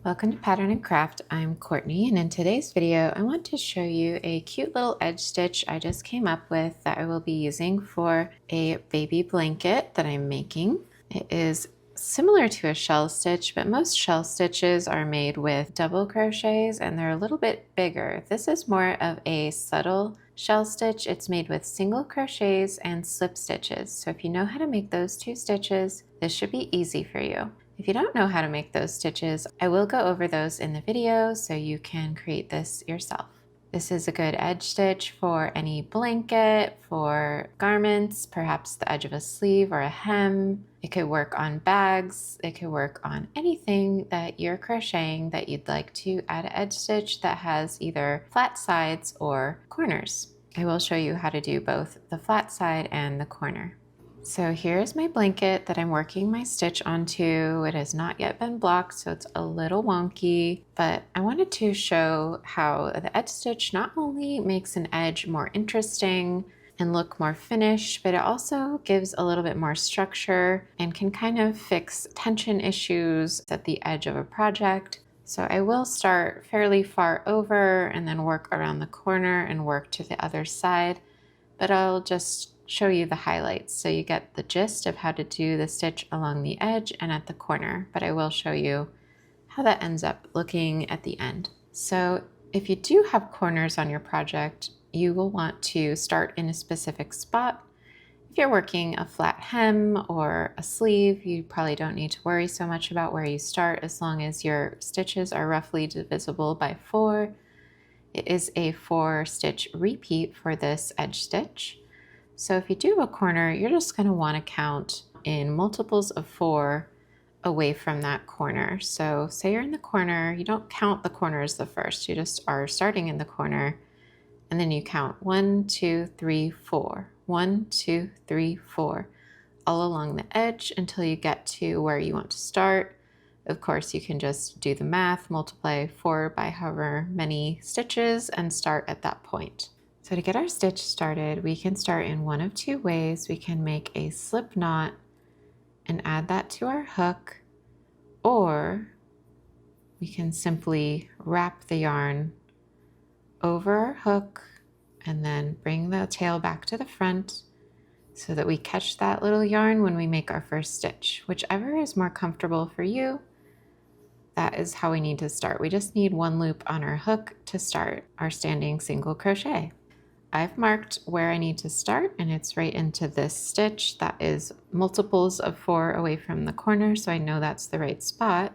Welcome to Pattern and Craft. I'm Courtney, and in today's video I want to show you a cute little edge stitch I just came up with that I will be using for a baby blanket that I'm making. It is similar to a shell stitch, but most shell stitches are made with double crochets and they're a little bit bigger. This is more of a subtle shell stitch. It's made with single crochets and slip stitches. So if you know how to make those two stitches, this should be easy for you. If you don't know how to make those stitches, I will go over those in the video so you can create this yourself. This is a good edge stitch for any blanket, for garments, perhaps the edge of a sleeve or a hem. It could work on bags. It could work on anything that you're crocheting that you'd like to add an edge stitch that has either flat sides or corners. I will show you how to do both the flat side and the corner. So here's my blanket that I'm working my stitch onto. It has not yet been blocked, so it's a little wonky, but I wanted to show how the edge stitch not only makes an edge more interesting and look more finished, but it also gives a little bit more structure and can kind of fix tension issues at the edge of a project. So I will start fairly far over and then work around the corner and work to the other side, but I'll just show you the highlights so you get the gist of how to do the stitch along the edge and at the corner, but I will show you how that ends up looking at the end. So if you do have corners on your project, you will want to start in a specific spot. If you're working a flat hem or a sleeve, you probably don't need to worry so much about where you start as long as your stitches are roughly divisible by 4. It is a 4-stitch repeat for this edge stitch. So if you do have a corner, you're just going to want to count in multiples of 4 away from that corner. So say you're in the corner, you don't count the corner as the first, you just are starting in the corner, and then you count 1, 2, 3, 4, 1, 2, 3, 4, all along the edge until you get to where you want to start. Of course, you can just do the math, multiply 4 by however many stitches, and start at that point. So to get our stitch started, we can start in one of two ways. We can make a slip knot and add that to our hook, or we can simply wrap the yarn over our hook and then bring the tail back to the front so that we catch that little yarn when we make our first stitch. Whichever is more comfortable for you, that is how we need to start. We just need one loop on our hook to start our standing single crochet. I've marked where I need to start, and it's right into this stitch that is multiples of 4 away from the corner, so I know that's the right spot.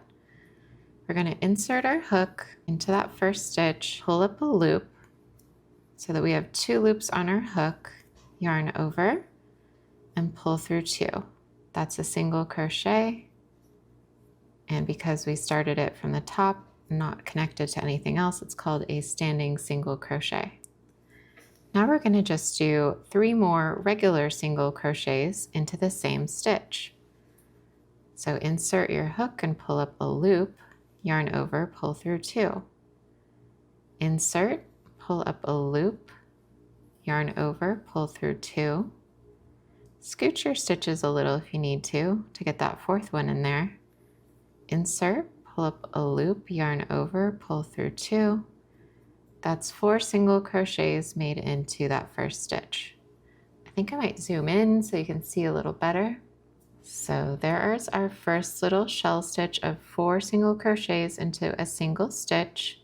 We're going to insert our hook into that first stitch, pull up a loop so that we have 2 loops on our hook, yarn over, and pull through 2. That's a single crochet, and because we started it from the top, not connected to anything else, it's called a standing single crochet. Now we're going to just do 3 more regular single crochets into the same stitch. So insert your hook and pull up a loop, yarn over, pull through 2. Insert, pull up a loop, yarn over, pull through 2. Scoot your stitches a little if you need to get that 4th one in there. Insert, pull up a loop, yarn over, pull through 2. That's 4 single crochets made into that first stitch. I think I might zoom in so you can see a little better. So there's our first little shell stitch of 4 single crochets into a single stitch.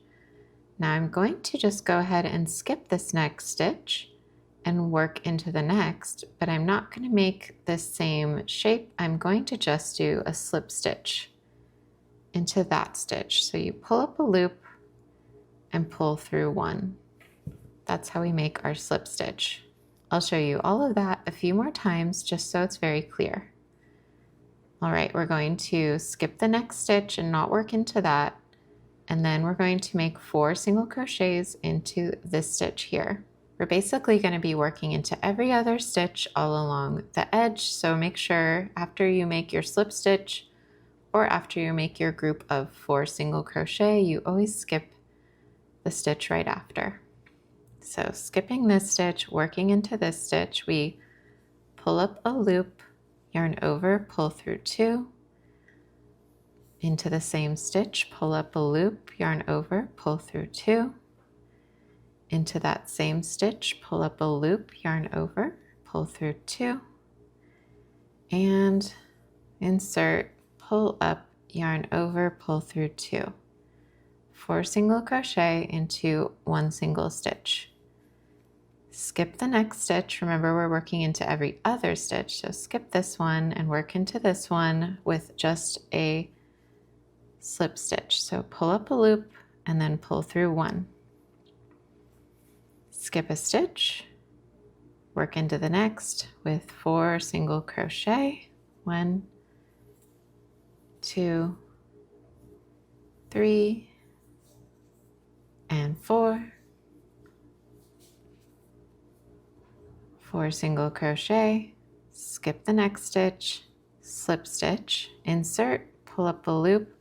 Now I'm going to just go ahead and skip this next stitch and work into the next, but I'm not going to make this same shape. I'm going to just do a slip stitch into that stitch. So you pull up a loop and pull through 1. That's how we make our slip stitch. I'll show you all of that a few more times just so it's very clear. All right, we're going to skip the next stitch and not work into that, and then we're going to make 4 single crochets into this stitch here. We're basically going to be working into every other stitch all along the edge, so make sure after you make your slip stitch or after you make your group of 4 single crochet, you always skip the stitch right after. So skipping this stitch, working into this stitch, we pull up a loop, yarn over, pull through 2, Into the same stitch, pull up a loop, yarn over, pull through 2. Into that same stitch, pull up a loop, yarn over, pull through 2. And insert, pull up, yarn over, pull through 2. 4 single crochet into 1 single stitch. Skip the next stitch. Remember, we're working into every other stitch, so skip this one and work into this one with just a slip stitch. So pull up a loop and then pull through 1. Skip a stitch, work into the next with 4 single crochet. 1, 2, 3, and 4. 4 single crochet, skip the next stitch, slip stitch, insert, pull up a loop,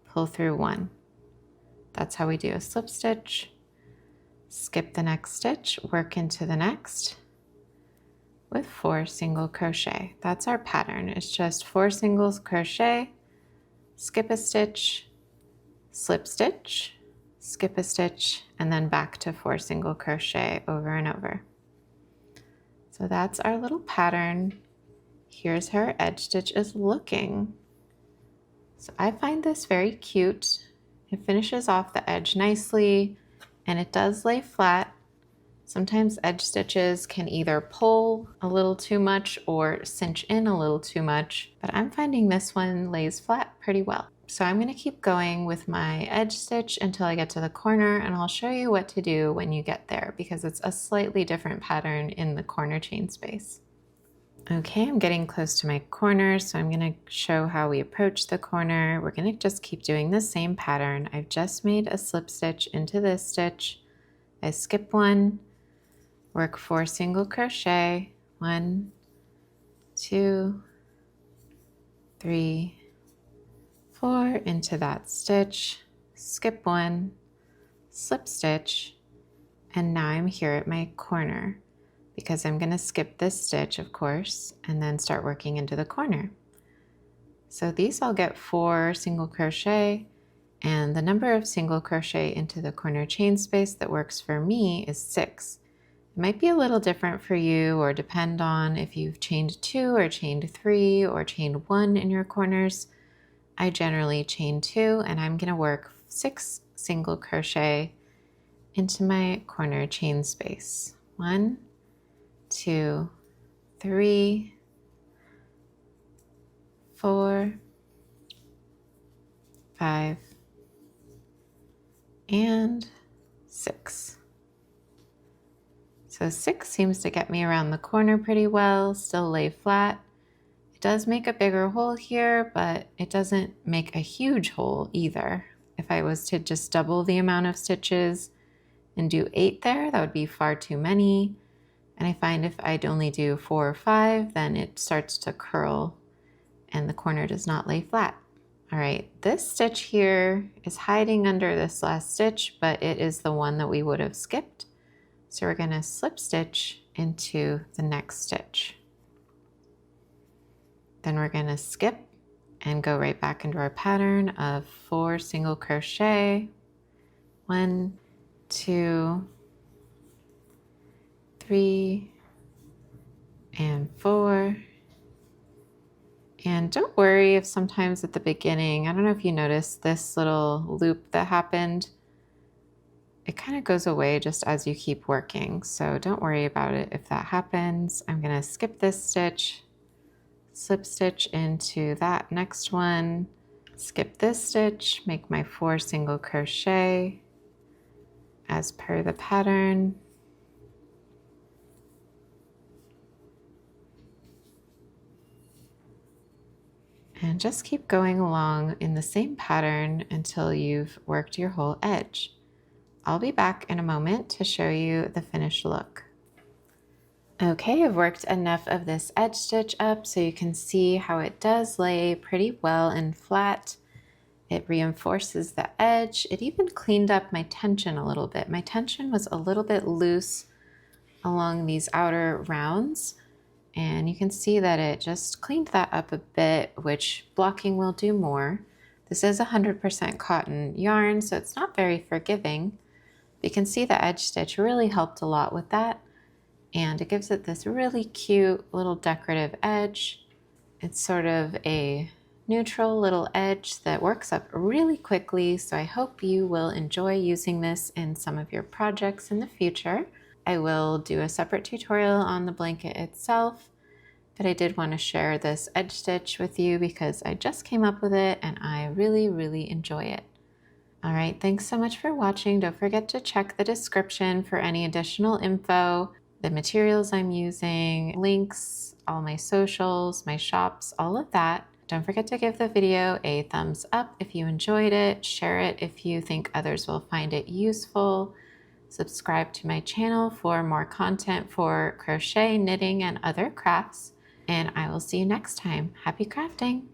pull through 1. That's how we do a slip stitch. Skip the next stitch, work into the next with 4 single crochet. That's our pattern. It's just 4 singles crochet, skip a stitch, slip stitch, skip a stitch, and then back to 4 single crochet over and over. So that's our little pattern. Here's how our edge stitch is looking. So I find this very cute. It finishes off the edge nicely and it does lay flat. Sometimes edge stitches can either pull a little too much or cinch in a little too much, but I'm finding this one lays flat pretty well. So I'm going to keep going with my edge stitch until I get to the corner, and I'll show you what to do when you get there because it's a slightly different pattern in the corner chain space. Okay, I'm getting close to my corner, so I'm going to show how we approach the corner. We're going to just keep doing the same pattern. I've just made a slip stitch into this stitch. I skip 1, work 4 single crochet, 1, 2, 3, 4 into that stitch, skip 1, slip stitch, and now I'm here at my corner because I'm going to skip this stitch, of course, and then start working into the corner. So these all get 4 single crochet, and the number of single crochet into the corner chain space that works for me is 6. It might be a little different for you or depend on if you've chained 2 or chained 3 or chained 1 in your corners. I generally chain 2 and I'm going to work 6 single crochet into my corner chain space. 1, 2, 3, 4, 5, and 6. So 6 seems to get me around the corner pretty well, still lay flat. It does make a bigger hole here, but it doesn't make a huge hole either. If I was to just double the amount of stitches and do 8 there, that would be far too many. And I find if I'd only do 4 or 5, then it starts to curl and the corner does not lay flat. All right, this stitch here is hiding under this last stitch, but it is the one that we would have skipped. So we're going to slip stitch into the next stitch. Then we're going to skip and go right back into our pattern of 4 single crochet. 1, 2, 3, and 4. And don't worry if sometimes at the beginning, I don't know if you noticed this little loop that happened, it kind of goes away just as you keep working. So don't worry about it if that happens. I'm going to skip this stitch, slip stitch into that next one, skip this stitch, make my 4 single crochet as per the pattern. And just keep going along in the same pattern until you've worked your whole edge. I'll be back in a moment to show you the finished look. Okay, I've worked enough of this edge stitch up so you can see how it does lay pretty well and flat. It reinforces the edge. It even cleaned up my tension a little bit. My tension was a little bit loose along these outer rounds, and you can see that it just cleaned that up a bit, which blocking will do more. This is 100% cotton yarn, so it's not very forgiving. You can see the edge stitch really helped a lot with that, and it gives it this really cute little decorative edge. It's sort of a neutral little edge that works up really quickly, so I hope you will enjoy using this in some of your projects in the future. I will do a separate tutorial on the blanket itself, but I did want to share this edge stitch with you because I just came up with it and I really enjoy it. All right, thanks so much for watching. Don't forget to check the description for any additional info, the materials I'm using, links, all my socials, my shops, all of that. Don't forget to give the video a thumbs up if you enjoyed it, share it if you think others will find it useful. Subscribe to my channel for more content for crochet, knitting, and other crafts. And I will see you next time. Happy crafting!